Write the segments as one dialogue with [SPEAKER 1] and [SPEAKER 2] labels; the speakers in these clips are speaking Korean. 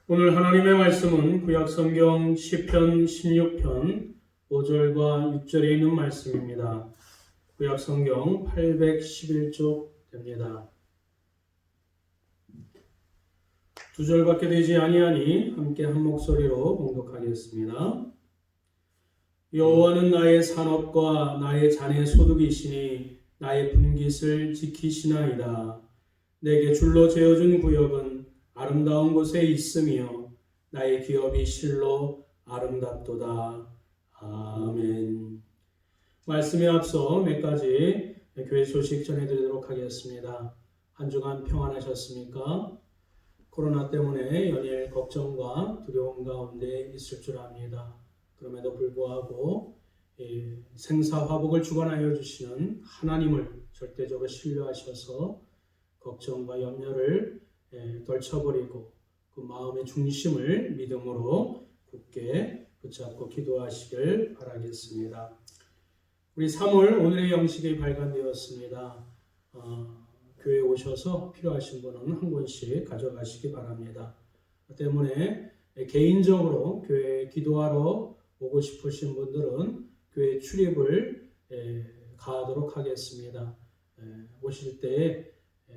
[SPEAKER 1] 오늘 하나님의 말씀은 구약성경 시편 16편 5절과 6절에 있는 말씀입니다. 구약성경 811쪽 됩니다. 두 절밖에 되지 아니하니 함께 한 목소리로 봉독하겠습니다. 여호와는 나의 산업과 나의 잔의 소득이시니 나의 분깃을 지키시나이다. 내게 줄로 재어준 구역은 아름다운 곳에 있으며 나의 기업이 실로 아름답도다. 아멘. 말씀에 앞서 몇 가지 교회 소식 전해드리도록 하겠습니다. 한 주간 평안하셨습니까? 코로나 때문에 연일 걱정과 두려움 가운데 있을 줄 압니다. 그럼에도 불구하고 생사화복을 주관하여 주시는 하나님을 절대적으로 신뢰하셔서 걱정과 염려를 떨쳐버리고 그 마음의 중심을 믿음으로 굳게 붙잡고 기도하시길 바라겠습니다. 우리 3월 오늘의 영식이 발간되었습니다. 교회에 오셔서 필요하신 분은 한 권씩 가져가시기 바랍니다. 때문에 개인적으로 교회에 기도하러 오고 싶으신 분들은 교회 출입을 가하도록 하겠습니다. 오실 때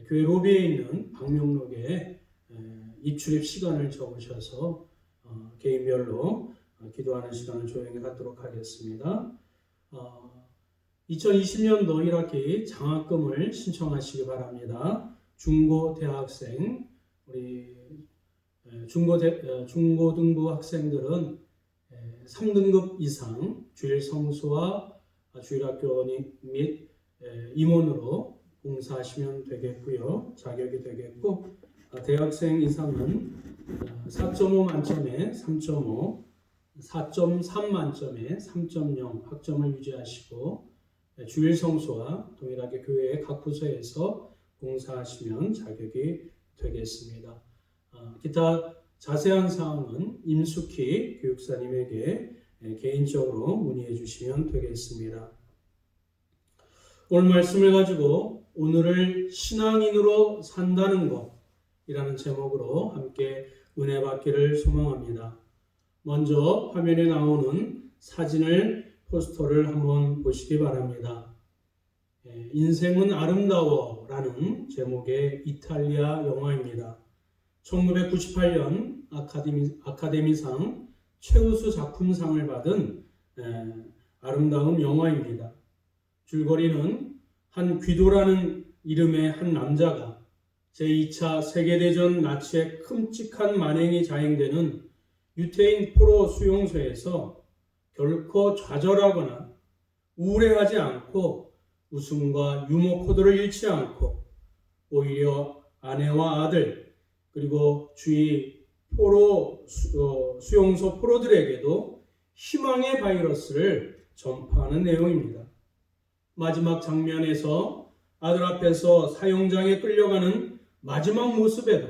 [SPEAKER 1] 교회 로비에 있는 방명록에 입출입 시간을 적으셔서 개인별로 기도하는 시간을 조용히 갖도록 하겠습니다. 2020년도 1학기 장학금을 신청하시기 바랍니다. 중고 대학생, 우리 중고등부 학생들은 3등급 이상 주일 성수와 주일학교 및 임원으로 봉사하시면 되겠고요. 자격이 되겠고, 대학생 이상은 4.5 만점에 3.5, 4.3 만점에 3.0 학점을 유지하시고 주일 성수와 동일하게 교회의 각 부서에서 봉사하시면 자격이 되겠습니다. 기타 자세한 사항은 임숙희 교육사님에게 개인적으로 문의해 주시면 되겠습니다. 오늘 말씀을 가지고 오늘을 신앙인으로 산다는 것이라는 제목으로 함께 은혜 받기를 소망합니다. 먼저 화면에 나오는 사진을 포스터를 한번 보시기 바랍니다. 인생은 아름다워 라는 제목의 이탈리아 영화입니다. 1998년 아카데미상 최우수 작품상을 받은 아름다운 영화입니다. 줄거리는 한 귀도라는 이름의 한 남자가 제2차 세계대전 나치의 끔찍한 만행이 자행되는 유태인 포로 수용소에서 결코 좌절하거나 우울해하지 않고 웃음과 유머 코드를 잃지 않고 오히려 아내와 아들 그리고 주위 수용소 포로들에게도 희망의 바이러스를 전파하는 내용입니다. 마지막 장면에서 아들 앞에서 사형장에 끌려가는 마지막 모습에도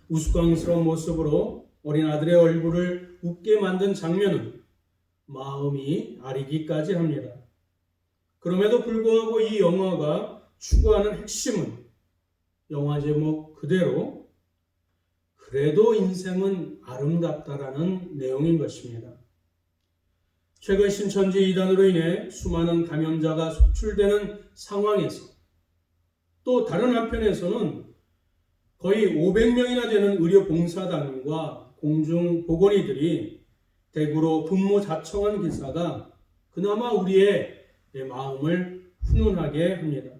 [SPEAKER 1] 우스꽝스러운 모습으로 어린 아들의 얼굴을 웃게 만든 장면은 마음이 아리기까지 합니다. 그럼에도 불구하고 이 영화가 추구하는 핵심은 영화 제목 그대로 그래도 인생은 아름답다라는 내용인 것입니다. 최근 신천지 이단으로 인해 수많은 감염자가 속출되는 상황에서 또 다른 한편에서는 거의 500명이나 되는 의료봉사단과 공중보건의들이 대구로 근무 자청한 기사가 그나마 우리의 마음을 훈훈하게 합니다.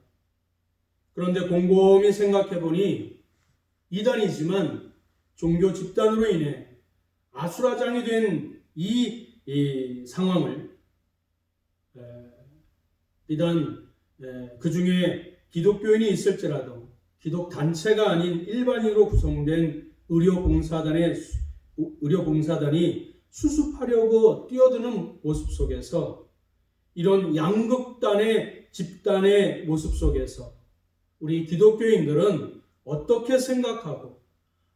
[SPEAKER 1] 그런데 곰곰이 생각해보니 이단이지만 종교 집단으로 인해 아수라장이 된 이 상황을 비단 그 중에 기독교인이 있을지라도 기독단체가 아닌 일반인으로 구성된 의료봉사단이 수습하려고 뛰어드는 모습 속에서 이런 양극단의 집단의 모습 속에서 우리 기독교인들은 어떻게 생각하고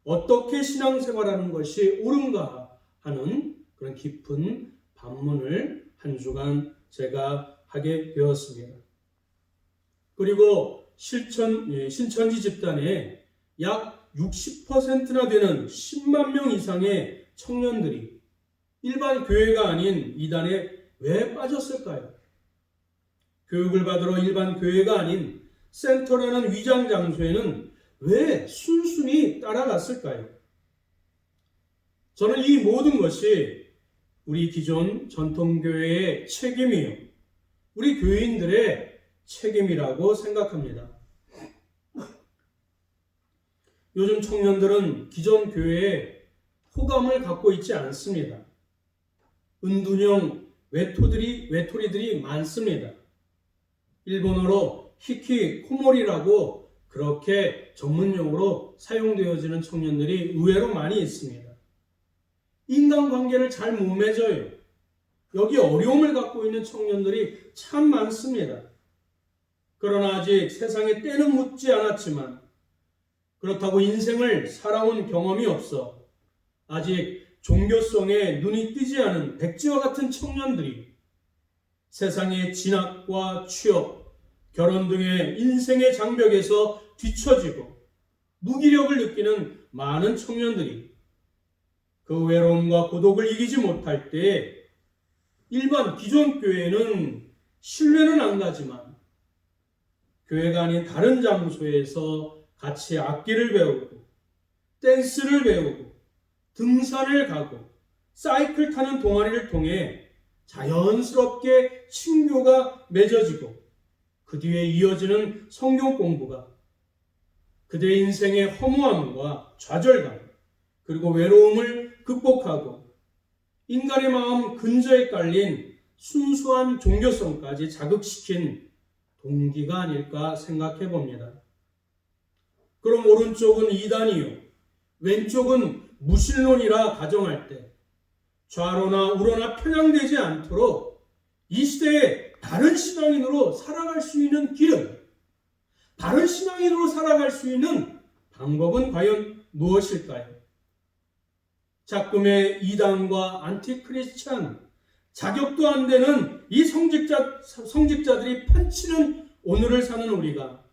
[SPEAKER 1] 어떻게 신앙생활하는 것이 옳은가 하는 그런 깊은 반문을 한 주간 제가 하게 되었습니다. 그리고 신천지 집단의 약 60%나 되는 10만 명 이상의 청년들이 일반 교회가 아닌 이단에 왜 빠졌을까요? 교육을 받으러 일반 교회가 아닌 센터라는 위장 장소에는 왜 순순히 따라갔을까요? 저는 이 모든 것이 우리 기존 전통교회의 책임이요, 우리 교인들의 책임이라고 생각합니다. 요즘 청년들은 기존 교회에 호감을 갖고 있지 않습니다. 은둔형 외톨이들이 많습니다. 일본어로 히키코모리라고 그렇게 전문용어로 사용되어지는 청년들이 의외로 많이 있습니다. 인간관계를 잘 못 맺어요. 여기 어려움을 갖고 있는 청년들이 참 많습니다. 그러나 아직 세상에 때는 묻지 않았지만 그렇다고 인생을 살아온 경험이 없어 아직 종교성에 눈이 띄지 않은 백지와 같은 청년들이 세상의 진학과 취업, 결혼 등의 인생의 장벽에서 뒤처지고 무기력을 느끼는 많은 청년들이 그 외로움과 고독을 이기지 못할 때 일반 기존 교회는 신뢰는 안 가지만 교회가 아닌 다른 장소에서 같이 악기를 배우고 댄스를 배우고 등산을 가고 사이클 타는 동아리를 통해 자연스럽게 친교가 맺어지고 그 뒤에 이어지는 성경 공부가 그들의 인생의 허무함과 좌절감 그리고 외로움을 극복하고 인간의 마음 근저에 깔린 순수한 종교성까지 자극시킨 동기가 아닐까 생각해 봅니다. 그럼 오른쪽은 이단이요, 왼쪽은 무신론이라 가정할 때 좌로나 우로나 편향되지 않도록 이 시대에 바른 신앙인으로 살아갈 수 있는 길은, 바른 신앙인으로 살아갈 수 있는 방법은 과연 무엇일까요? 작금의 이단과 안티크리스찬, 자격도 안 되는 이 성직자들이 판치는 오늘을 사는 우리가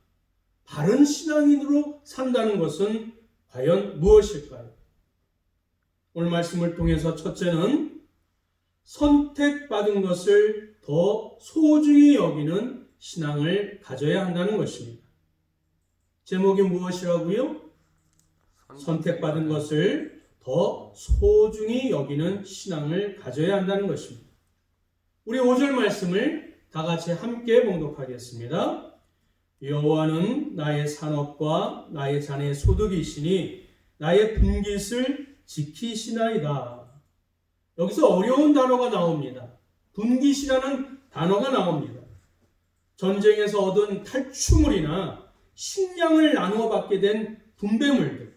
[SPEAKER 1] 바른 신앙인으로 산다는 것은 과연 무엇일까요? 오늘 말씀을 통해서 첫째는 선택받은 것을 더 소중히 여기는 신앙을 가져야 한다는 것입니다. 제목이 무엇이라고요? 선택받은 것을 더 소중히 여기는 신앙을 가져야 한다는 것입니다. 우리 5절 말씀을 다 같이 함께 봉독하겠습니다. 여호와는 나의 산업과 나의 잔의 소득이시니 나의 분깃을 지키시나이다. 여기서 어려운 단어가 나옵니다. 분깃이라는 단어가 나옵니다. 전쟁에서 얻은 탈취물이나 식량을 나누어 받게 된 분배물들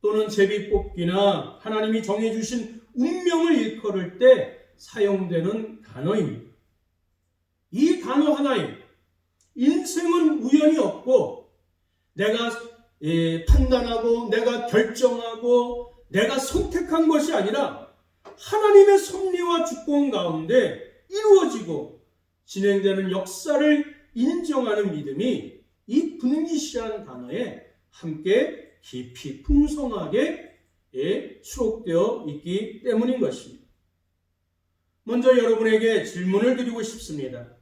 [SPEAKER 1] 또는 제비뽑기나 하나님이 정해주신 운명을 일컬을 때 사용되는 단어입니다. 이 단어 하나에 인생은 우연이 없고 내가 판단하고 내가 결정하고 내가 선택한 것이 아니라 하나님의 섭리와 주권 가운데 이루어지고 진행되는 역사를 인정하는 믿음이 이 분깃이라는 단어에 함께 깊이 풍성하게 수록되어 있기 때문인 것입니다. 먼저 여러분에게 질문을 드리고 싶습니다.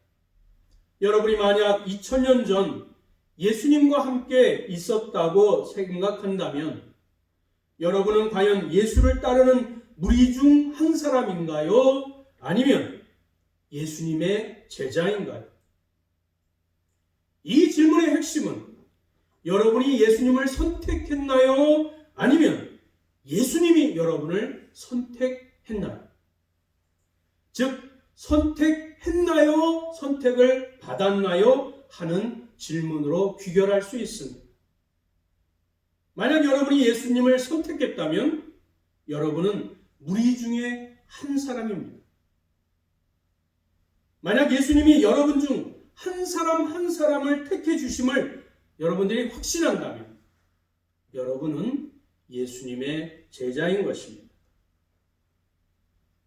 [SPEAKER 1] 여러분이 만약 2000년 전 예수님과 함께 있었다고 생각한다면 여러분은 과연 예수를 따르는 무리 중 한 사람인가요? 아니면 예수님의 제자인가요? 이 질문의 핵심은 여러분이 예수님을 선택했나요? 아니면 예수님이 여러분을 선택했나요? 즉, 선택했나요? 선택을 받았나요? 하는 질문으로 귀결할 수 있습니다. 만약 여러분이 예수님을 선택했다면 여러분은 무리 중에 한 사람입니다. 만약 예수님이 여러분 중 한 사람 한 사람을 택해 주심을 여러분들이 확신한다면 여러분은 예수님의 제자인 것입니다.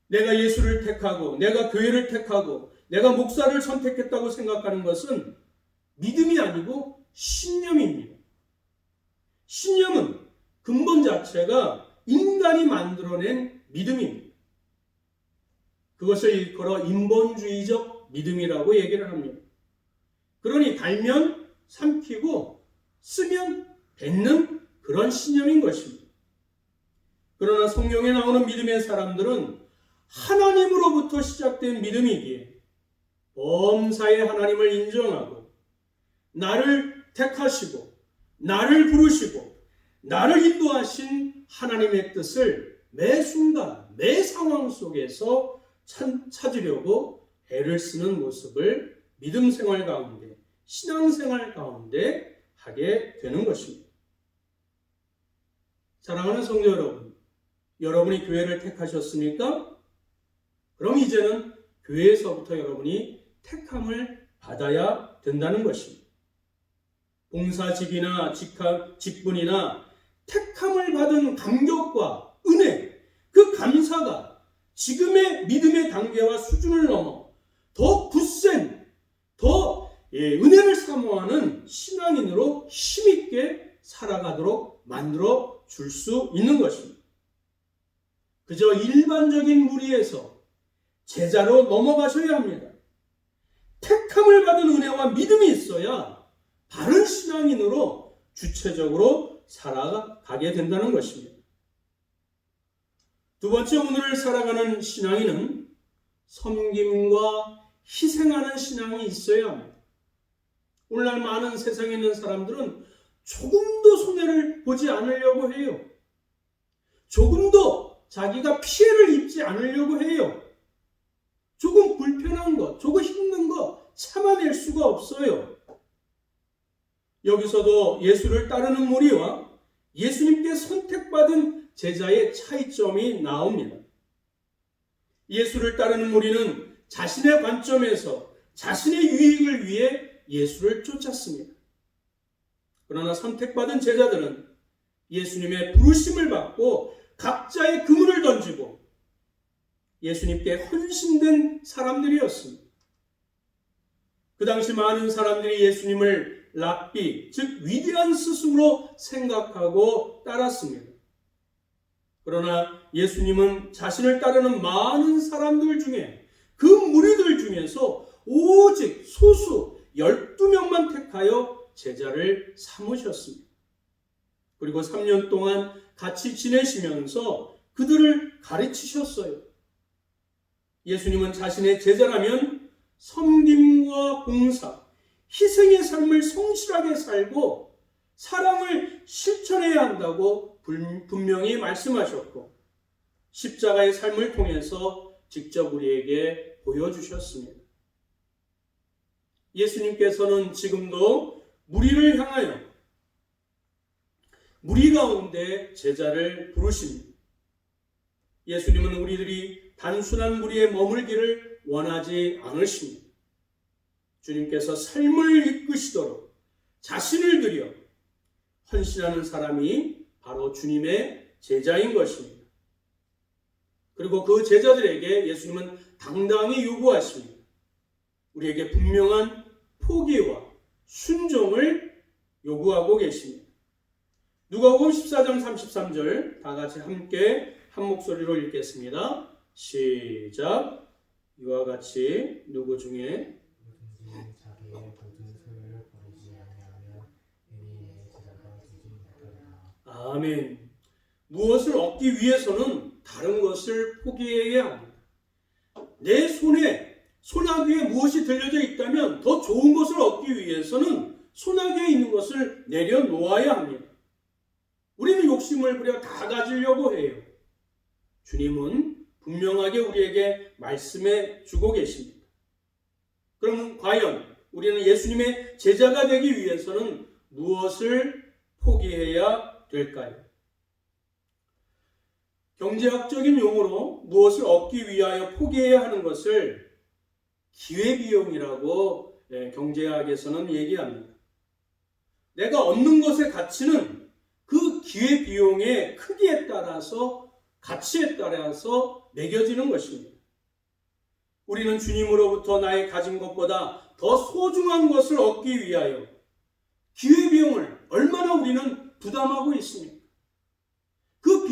[SPEAKER 1] 내가 예수를 택하고 내가 교회를 택하고 내가 목사를 선택했다고 생각하는 것은 믿음이 아니고 신념입니다. 신념은 근본 자체가 인간이 만들어낸 믿음입니다. 그것을 일컬어 인본주의적 믿음이라고 얘기를 합니다. 그러니 달면 삼키고 쓰면 뱉는 그런 신념인 것입니다. 그러나 성경에 나오는 믿음의 사람들은 하나님으로부터 시작된 믿음이기에 범사의 하나님을 인정하고 나를 택하시고 나를 부르시고 나를 인도하신 하나님의 뜻을 매 순간 매 상황 속에서 찾으려고 애를 쓰는 모습을 믿음 생활 가운데 신앙생활 가운데 하게 되는 것입니다. 사랑하는 성도 여러분, 여러분이 교회를 택하셨습니까? 그럼 이제는 교회에서부터 여러분이 택함을 받아야 된다는 것입니다. 봉사직이나 직분이나 택함을 받은 감격과 은혜, 그 감사가 지금의 믿음의 단계와 수준을 넘어 더 굳센, 더 은혜를 사모하는 신앙인으로 힘있게 살아가도록 만들어 줄 수 있는 것입니다. 그저 일반적인 무리에서 제자로 넘어가셔야 합니다. 택함을 받은 은혜와 믿음이 있어야 바른 신앙인으로 주체적으로 살아가게 된다는 것입니다. 두 번째, 오늘을 살아가는 신앙인은 섬김과 희생하는 신앙이 있어야 합니다. 오늘날 많은 세상에 있는 사람들은 조금도 손해를 보지 않으려고 해요. 조금도 자기가 피해를 입지 않으려고 해요. 조금 불편한 것, 조금 힘든 것 참아낼 수가 없어요. 여기서도 예수를 따르는 무리와 예수님께 선택받은 제자의 차이점이 나옵니다. 예수를 따르는 무리는 자신의 관점에서 자신의 유익을 위해 예수를 쫓았습니다. 그러나 선택받은 제자들은 예수님의 부르심을 받고 각자의 그물을 던지고 예수님께 헌신된 사람들이었습니다. 그 당시 많은 사람들이 예수님을 랍비, 즉 위대한 스승으로 생각하고 따랐습니다. 그러나 예수님은 자신을 따르는 많은 사람들 중에 그 무리들 중에서 오직 소수 12명만 택하여 제자를 삼으셨습니다. 그리고 3년 동안 같이 지내시면서 그들을 가르치셨어요. 예수님은 자신의 제자라면 섬김과 봉사, 희생의 삶을 성실하게 살고 사랑을 실천해야 한다고 분명히 말씀하셨고 십자가의 삶을 통해서 직접 우리에게 보여주셨습니다. 예수님께서는 지금도 무리를 향하여 무리 가운데 제자를 부르십니다. 예수님은 우리들이 단순한 무리에 머물기를 원하지 않으십니다. 주님께서 삶을 이끄시도록 자신을 들여 헌신하는 사람이 바로 주님의 제자인 것입니다. 그리고 그 제자들에게 예수님은 당당히 요구하십니다. 우리에게 분명한 포기와 순종을 요구하고 계십니다. 누가복음 14장 33절 다 같이 함께 한 목소리로 읽겠습니다. 시작. 이와 같이 누구 중에
[SPEAKER 2] 자기의 모든 소유를 버리지 아니하면 의인의 제자가 되지 못하리라.
[SPEAKER 1] 아멘. 무엇을 얻기 위해서는 다른 것을 포기해야 합니다. 내 손아귀에 무엇이 들려져 있다면 더 좋은 것을 얻기 위해서는 손아귀에 있는 것을 내려놓아야 합니다. 우리는 욕심을 부려 다 가지려고 해요. 주님은 분명하게 우리에게 말씀해 주고 계십니다. 그럼 과연 우리는 예수님의 제자가 되기 위해서는 무엇을 포기해야 될까요? 경제학적인 용어로 무엇을 얻기 위하여 포기해야 하는 것을 기회비용이라고 경제학에서는 얘기합니다. 내가 얻는 것의 가치는 그 기회비용의 크기에 따라서 가치에 따라서 매겨지는 것입니다. 우리는 주님으로부터 나의 가진 것보다 더 소중한 것을 얻기 위하여 기회비용을 얼마나 우리는 부담하고 있습니까? 그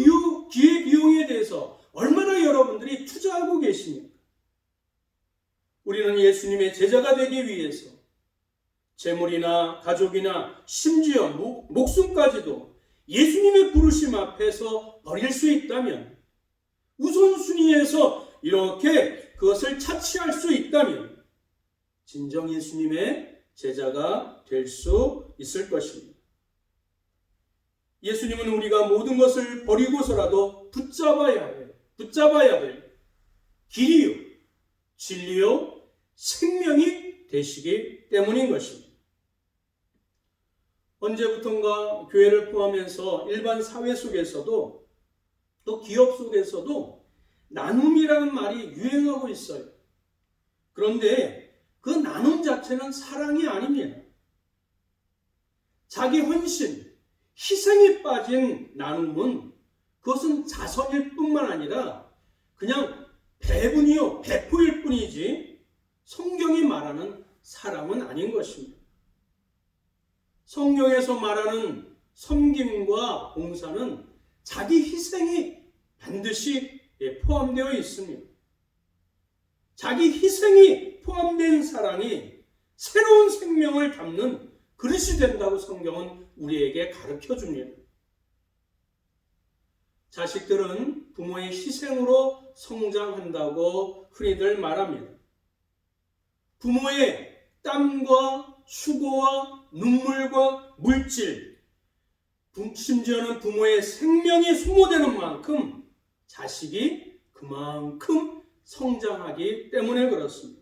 [SPEAKER 1] 기회비용에 대해서 얼마나 여러분들이 투자하고 계십니까? 우리는 예수님의 제자가 되기 위해서 재물이나 가족이나 심지어 목숨까지도 예수님의 부르심 앞에서 버릴 수 있다면, 우선순위에서 이렇게 그것을 차치할 수 있다면 진정 예수님의 제자가 될 수 있을 것입니다. 예수님은 우리가 모든 것을 버리고서라도 붙잡아야 될 길이요, 진리요, 생명이 되시기 때문인 것입니다. 언제부턴가 교회를 포함해서 일반 사회 속에서도 또 기업 속에서도 나눔이라는 말이 유행하고 있어요. 그런데 그 나눔 자체는 사랑이 아닙니다. 자기 헌신, 희생이 빠진 나눔은 그것은 자선일 뿐만 아니라 그냥 배분이요, 배포일 뿐이지 성경이 말하는 사랑은 아닌 것입니다. 성경에서 말하는 섬김과 봉사는 자기 희생이 반드시 포함되어 있습니다. 자기 희생이 포함된 사랑이 새로운 생명을 담는 그릇이 된다고 성경은 우리에게 가르쳐 줍니다. 자식들은 부모의 희생으로 성장한다고 흔히들 말합니다. 부모의 땀과 수고와 눈물과 물질, 심지어는 부모의 생명이 소모되는 만큼 자식이 그만큼 성장하기 때문에 그렇습니다.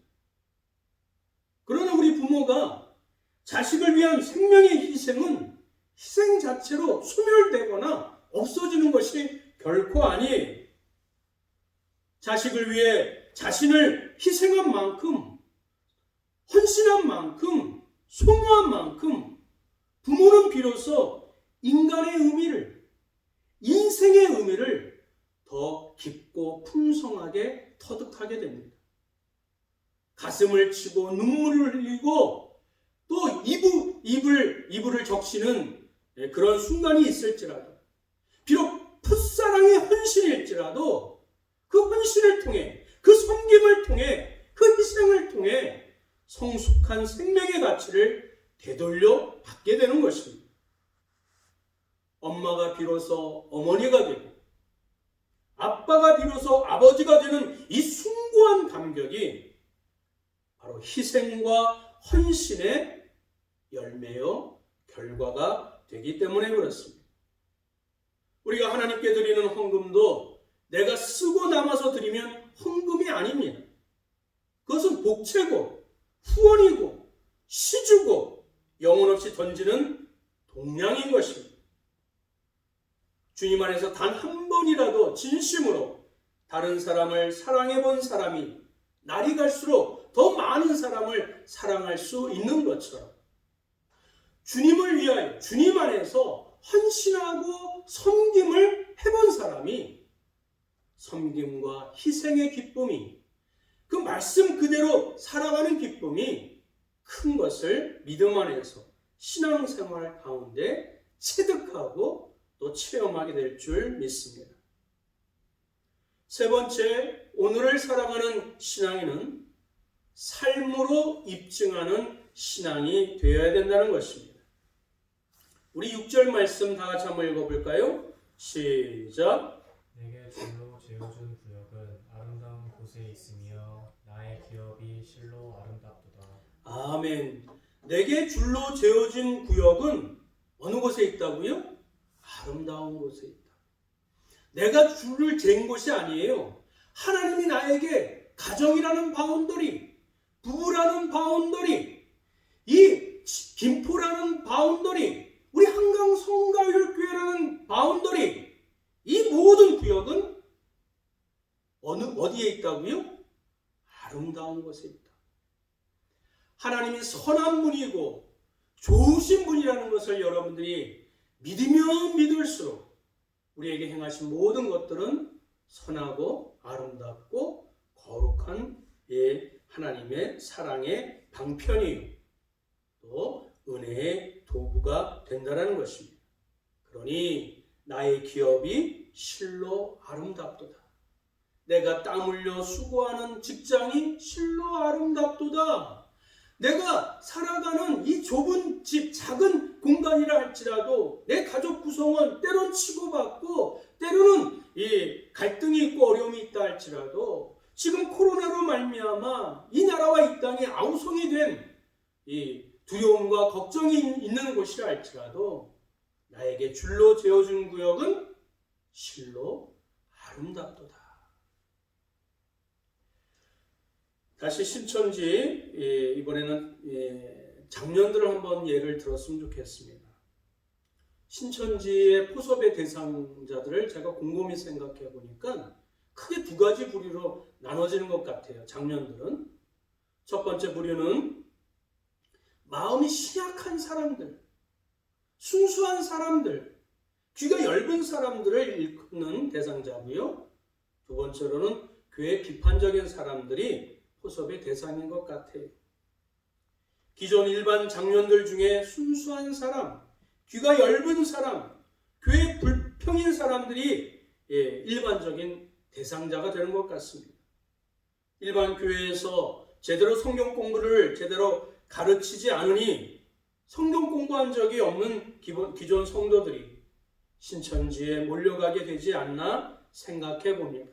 [SPEAKER 1] 그러나 우리 부모가 자식을 위한 생명의 희생은 희생 자체로 소멸되거나 없어지는 것이 결코 아니에요. 자식을 위해 자신을 희생한 만큼, 헌신한 만큼, 소모한 만큼 부모는 비로소 인간의 의미를, 인생의 의미를 더 깊고 풍성하게 터득하게 됩니다. 가슴을 치고 눈물을 흘리고 또 이불을 적시는 그런 순간이 있을지라도, 비록 풋사랑의 헌신일지라도 그 헌신을 통해, 그 섬김을 통해, 그 희생을 통해 성숙한 생명의 가치를 되돌려 받게 되는 것입니다. 엄마가 비로소 어머니가 되고 아빠가 비로소 아버지가 되는 이 숭고한 감격이 바로 희생과 헌신의 열매요, 결과가 되기 때문에 그렇습니다. 우리가 하나님께 드리는 헌금도 내가 쓰고 남아서 드리면 헌금이 아닙니다. 그것은 복채고 후원이고 시주고 영혼 없이 던지는 동량인 것입니다. 주님 안에서 단 한 번이라도 진심으로 다른 사람을 사랑해 본 사람이 날이 갈수록 더 많은 사람을 사랑할 수 있는 것처럼 주님을 위하여 주님 안에서 헌신하고 섬김을 해본 사람이 섬김과 희생의 기쁨이, 그 말씀 그대로 살아가는 기쁨이 큰 것을 믿음 안에서 신앙생활 가운데 체득하고 또 체험하게 될 줄 믿습니다. 세 번째, 오늘을 살아가는 신앙인은 삶으로 입증하는 신앙이 되어야 된다는 것입니다. 우리 6절 말씀 다 같이 한번 읽어볼까요? 시작.
[SPEAKER 2] 내게 줄로 재어준 구역은 아름다운 곳에 있으며 나의 기업이 실로 아름답도다.
[SPEAKER 1] 아멘. 내게 줄로 재어진 구역은 어느 곳에 있다고요? 아름다운 곳에 있다. 내가 줄을 잰 것이 아니에요. 하나님이 나에게 가정이라는 바운더리, 부부라는 바운더리, 이 김포라는 바운더리, 우리 한강 성가율교회라는 바운더리, 이 모든 구역은 어디에 있다고요? 아름다운 곳에 있다. 하나님이 선한 분이고 좋으신 분이라는 것을 여러분들이 믿으면 믿을수록 우리에게 행하신 모든 것들은 선하고 아름답고 거룩한 하나님의 사랑의 방편이요, 또 은혜의 도구 된다는 것입니다. 그러니 나의 기업이 실로 아름답도다. 내가 땀 흘려 수고하는 직장이 실로 아름답도다. 내가 살아가는 이 좁은 집, 작은 공간이라 할지라도 내 가족 구성원 때론 치고받고 때로는 이 갈등이 있고 어려움이 있다 할지라도 지금 코로나로 말미암아 이 나라와 이 땅이 아우성이 된 이 두려움과 걱정이 있는 곳이라 할지라도 나에게 줄로 재어준 구역은 실로 아름답도다. 다시 신천지, 이번에는 장년들을 한번 예를 들었으면 좋겠습니다. 신천지의 포섭의 대상자들을 제가 곰곰이 생각해 보니까 크게 두 가지 부류로 나눠지는 것 같아요. 장년들은. 첫 번째 부류는 마음이 신약한 사람들, 순수한 사람들, 귀가 얇은 사람들을 일컫는 대상자고요. 두 번째로는 교회 비판적인 사람들이 포섭의 대상인 것 같아요. 기존 일반 장년들 중에 순수한 사람, 귀가 얇은 사람, 교회 불평인 사람들이 일반적인 대상자가 되는 것 같습니다. 일반 교회에서 제대로 성경 공부를 제대로 가르치지 않으니 성경 공부한 적이 없는 기존 성도들이 신천지에 몰려가게 되지 않나 생각해 봅니다.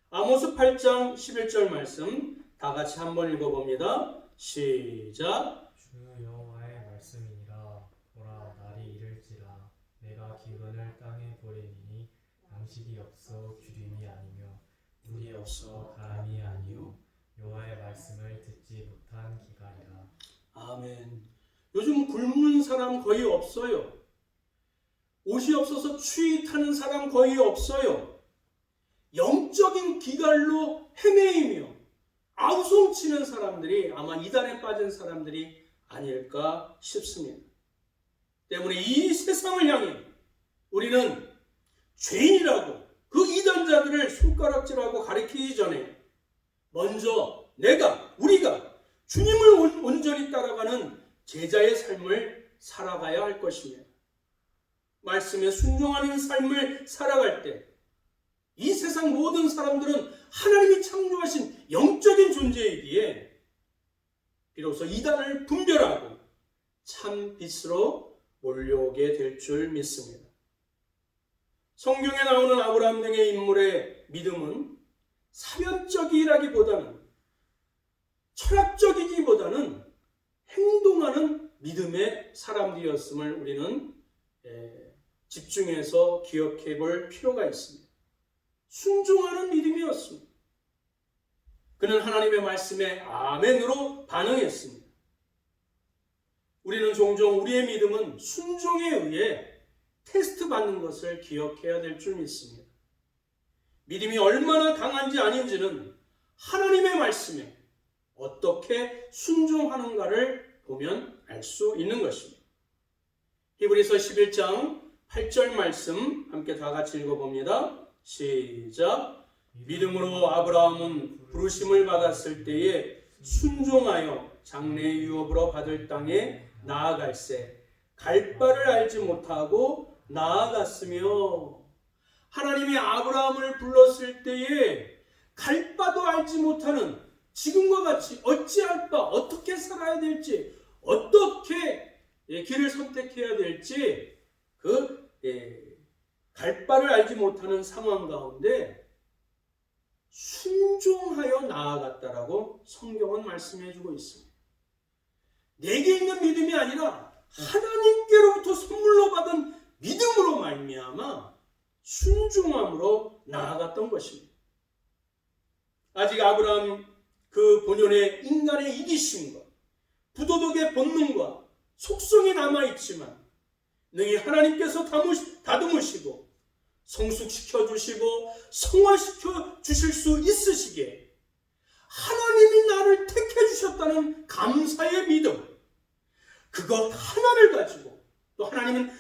[SPEAKER 1] 아모스 8장 11절 말씀 다 같이 한번 읽어봅니다. 시작.
[SPEAKER 2] 주 여호와의 말씀이니라. 보라, 날이 이를지라. 내가 기근을 땅에 보내리니 양식이 없어 기름이 아니며 물이 없어 바람이 아니요 여호와의 말씀을 듣지 못한 기갈이라.
[SPEAKER 1] 아멘. 요즘 굶는 사람 거의 없어요. 옷이 없어서 추위 타는 사람 거의 없어요. 영적인 기갈로 헤매이며 아우성치는 사람들이 아마 이단에 빠진 사람들이 아닐까 싶습니다. 때문에 이 세상을 향해 우리는 죄인이라고 그 이단자들을 손가락질하고 가리키기 전에 먼저 우리가 주님을 온전히 따라가는 제자의 삶을 살아가야 할 것입니다. 말씀에 순종하는 삶을 살아갈 때 이 세상 모든 사람들은 하나님이 창조하신 영적인 존재이기에 비로소 이단을 분별하고 참 빛으로 몰려오게 될 줄 믿습니다. 성경에 나오는 아브라함 등의 인물의 믿음은 사변적이라기보다는 철학적이기보다는 행동하는 믿음의 사람들이었음을 우리는 집중해서 기억해 볼 필요가 있습니다. 순종하는 믿음이었습니다. 그는 하나님의 말씀에 아멘으로 반응했습니다. 우리는 종종 우리의 믿음은 순종에 의해 테스트 받는 것을 기억해야 될 줄 믿습니다. 믿음이 얼마나 강한지 아닌지는 하나님의 말씀에 어떻게 순종하는가를 보면 알 수 있는 것입니다. 히브리서 11장 8절 말씀 함께 다 같이 읽어봅니다. 시작. 믿음으로 아브라함은 부르심을 받았을 때에 순종하여 장래 유업으로 받을 땅에 나아갈새 갈 바를 알지 못하고 나아갔으며, 하나님이 아브라함을 불렀을 때에 갈 바도 알지 못하는 지금과 같이 어찌할 바, 어떻게 살아야 될지, 어떻게 길을 선택해야 될지 갈 바를 알지 못하는 상황 가운데 순종하여 나아갔다라고 성경은 말씀해주고 있습니다. 내게 있는 믿음이 아니라 하나님께로부터 선물로 받은 믿음으로 말미암아 순종함으로 나아갔던 것입니다. 아직 아브라함 그 본연의 인간의 이기심과 부도덕의 본능과 속성이 남아있지만 능히 하나님께서 다듬으시고 성숙시켜 주시고 성화시켜 주실 수 있으시기에 하나님이 나를 택해 주셨다는 감사의 믿음, 그것 하나를 가지고 또 하나님은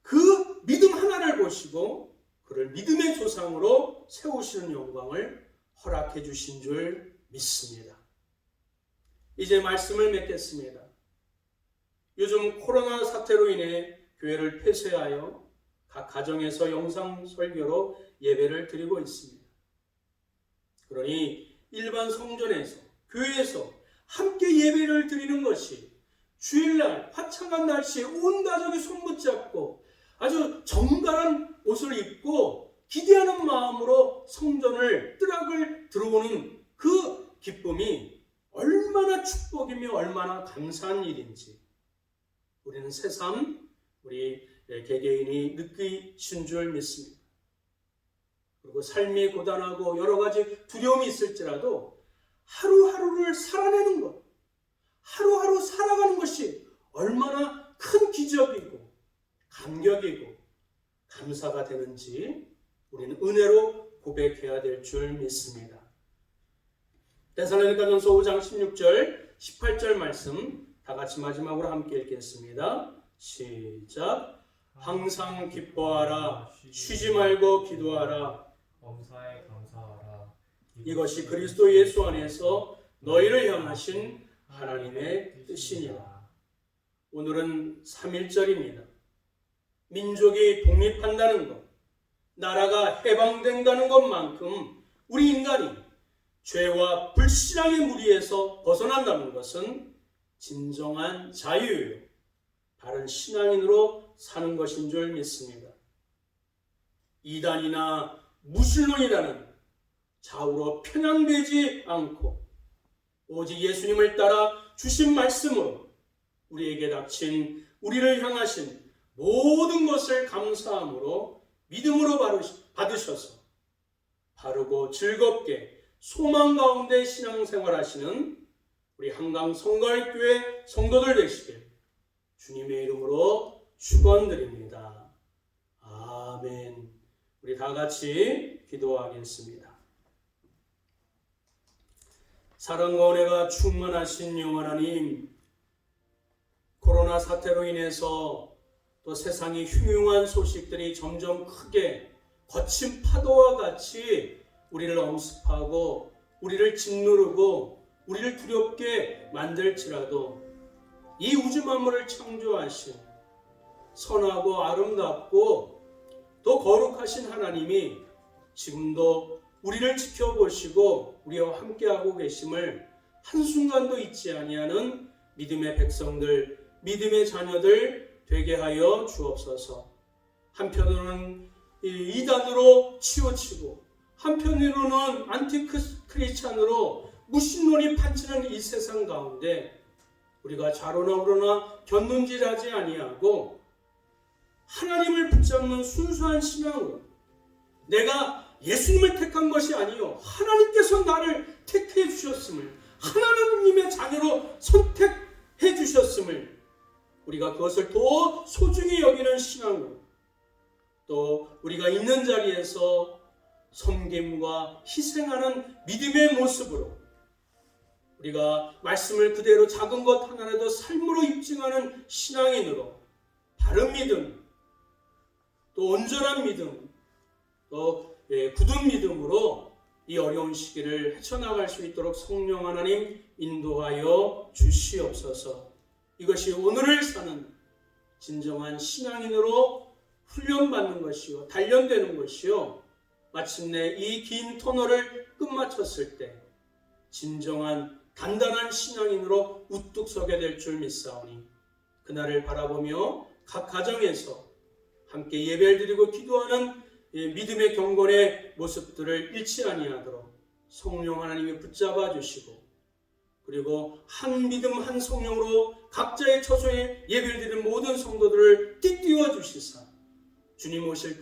[SPEAKER 1] 그 믿음 하나를 보시고 그를 믿음의 조상으로 세우시는 영광을 허락해 주신 줄 믿습니다. 이제 말씀을 맺겠습니다. 요즘 코로나 사태로 인해 교회를 폐쇄하여 각 가정에서 영상 설교로 예배를 드리고 있습니다. 그러니 일반 성전에서, 교회에서 함께 예배를 드리는 것이 주일날 화창한 날씨에 온 가족이 손붙잡고 아주 정갈한 옷을 입고 기대하는 마음으로 성전을 뜨락을 들어오는 그 기쁨이 얼마나 축복이며 얼마나 감사한 일인지 우리는 새삼 우리 개개인이 느끼신 줄 믿습니다. 그리고 삶이 고단하고 여러 가지 두려움이 있을지라도 하루하루를 살아내는 것, 하루하루 살아가는 것이 얼마나 큰 기적이고 감격이고 감사가 되는지 우리는 은혜로 고백해야 될 줄 믿습니다. 데살로니가전서 5장 16절, 18절 말씀 다 같이 마지막으로 함께 읽겠습니다. 시작. 항상 기뻐하라, 쉬지 말고 기도하라.
[SPEAKER 2] 범사에 감사하라.
[SPEAKER 1] 이것이 그리스도 예수 안에서 너희를 향하신 하나님의 뜻이니라. 오늘은 3.1절입니다. 민족이 독립한다는 것, 나라가 해방된다는 것만큼 우리 인간이 죄와 불신앙의 무리에서 벗어난다는 것은 진정한 자유예요. 바른 신앙인으로 사는 것인 줄 믿습니다. 이단이나 무신론이라는 좌우로 편향되지 않고 오직 예수님을 따라 주신 말씀으로 우리에게 닥친 우리를 향하신 모든 것을 감사함으로 믿음으로 받으셔서 바르고 즐겁게 소망 가운데 신앙생활하시는 우리 한강 성갈교회 성도들 되시길 주님의 이름으로 축원드립니다. 아멘. 우리 다 같이 기도하겠습니다. 사랑과 은혜가 충만하신 영원 하나님, 코로나 사태로 인해서 또 세상의 흉흉한 소식들이 점점 크게 거친 파도와 같이 우리를 엄습하고 우리를 짓누르고 우리를 두렵게 만들지라도 이 우주 만물을 창조하신 선하고 아름답고 또 거룩하신 하나님이 지금도 우리를 지켜보시고 우리와 함께하고 계심을 한순간도 잊지 아니하는 믿음의 백성들, 믿음의 자녀들 되게 하여 주옵소서. 한편으로는 이단으로 치우치고 한편으로는 안티크리스찬으로 무신론이 판치는 이 세상 가운데 우리가 좌로나 우로나 곁눈질하지 아니하고 하나님을 붙잡는 순수한 신앙으로 내가 예수님을 택한 것이 아니요 하나님께서 나를 택해 주셨음을 하나님의 자녀로 선택해 주셨음을 우리가 그것을 더 소중히 여기는 신앙으로 또 우리가 있는 자리에서 섬김과 희생하는 믿음의 모습으로 우리가 말씀을 그대로 작은 것 하나라도 삶으로 입증하는 신앙인으로 바른 믿음 또 온전한 믿음 또 굳은 믿음으로 이 어려운 시기를 헤쳐나갈 수 있도록 성령 하나님 인도하여 주시옵소서. 이것이 오늘을 사는 진정한 신앙인으로 훈련받는 것이요 단련되는 것이요 마침내 이 긴 터널을 끝마쳤을 때 진정한 단단한 신앙인으로 우뚝 서게 될 줄 믿사오니 그날을 바라보며 각 가정에서 함께 예배를 드리고 기도하는 믿음의 경건의 모습들을 잃지 아니하도록 성령 하나님이 붙잡아 주시고 그리고 한 믿음 한 성령으로 각자의 처소에 예배를 드리는 모든 성도들을 띠띠워 주시사 주님 오실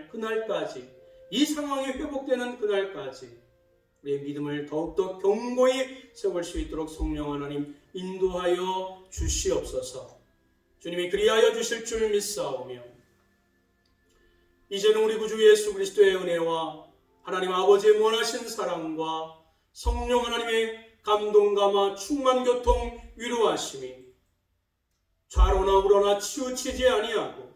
[SPEAKER 1] 그날까지 이 상황이 회복되는 그날까지 우리의 믿음을 더욱더 견고히 세울 수 있도록 성령 하나님 인도하여 주시옵소서. 주님이 그리하여 주실 줄 믿사오며 이제는 우리 구주 예수 그리스도의 은혜와 하나님 아버지의 무한하신 사랑과 성령 하나님의 감동감화 충만교통 위로하심이 좌로나 우로나 치우치지 아니하고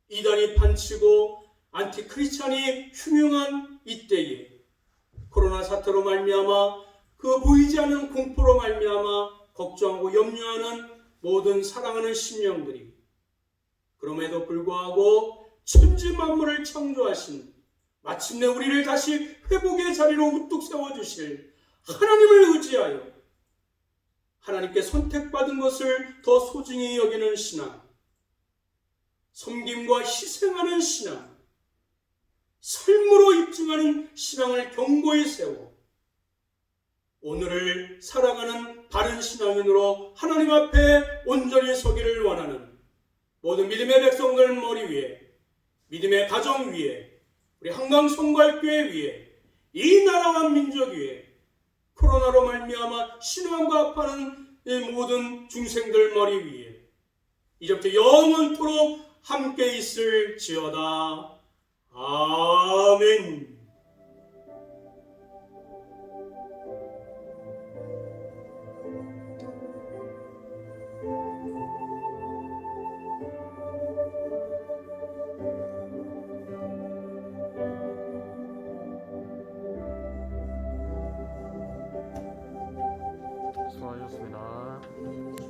[SPEAKER 1] 이단이 판치고 안티크리스찬이 흉흉한 이때에 코로나 사태로 말미암아 그 보이지 않는 공포로 말미암아 걱정하고 염려하는 모든 사랑하는 심령들이 그럼에도 불구하고 천지 만물을 창조하신 마침내 우리를 다시 회복의 자리로 우뚝 세워주실 하나님을 의지하여 하나님께 선택받은 것을 더 소중히 여기는 신앙, 섬김과 희생하는 신앙, 삶으로 입증하는 신앙을 견고히 세워 오늘을 살아가는 바른 신앙인으로 하나님 앞에 온전히 서기를 원하는 모든 믿음의 백성들 머리 위에, 믿음의 가정 위에, 우리 한강성곽교회 위에, 이 나라와 민족 위에 코로나로 말미암아 신앙과 아파하는 이 모든 중생들 머리 위에 이제부터 영원토록 함께 있을지어다. 아멘.
[SPEAKER 3] 수고하셨습니다.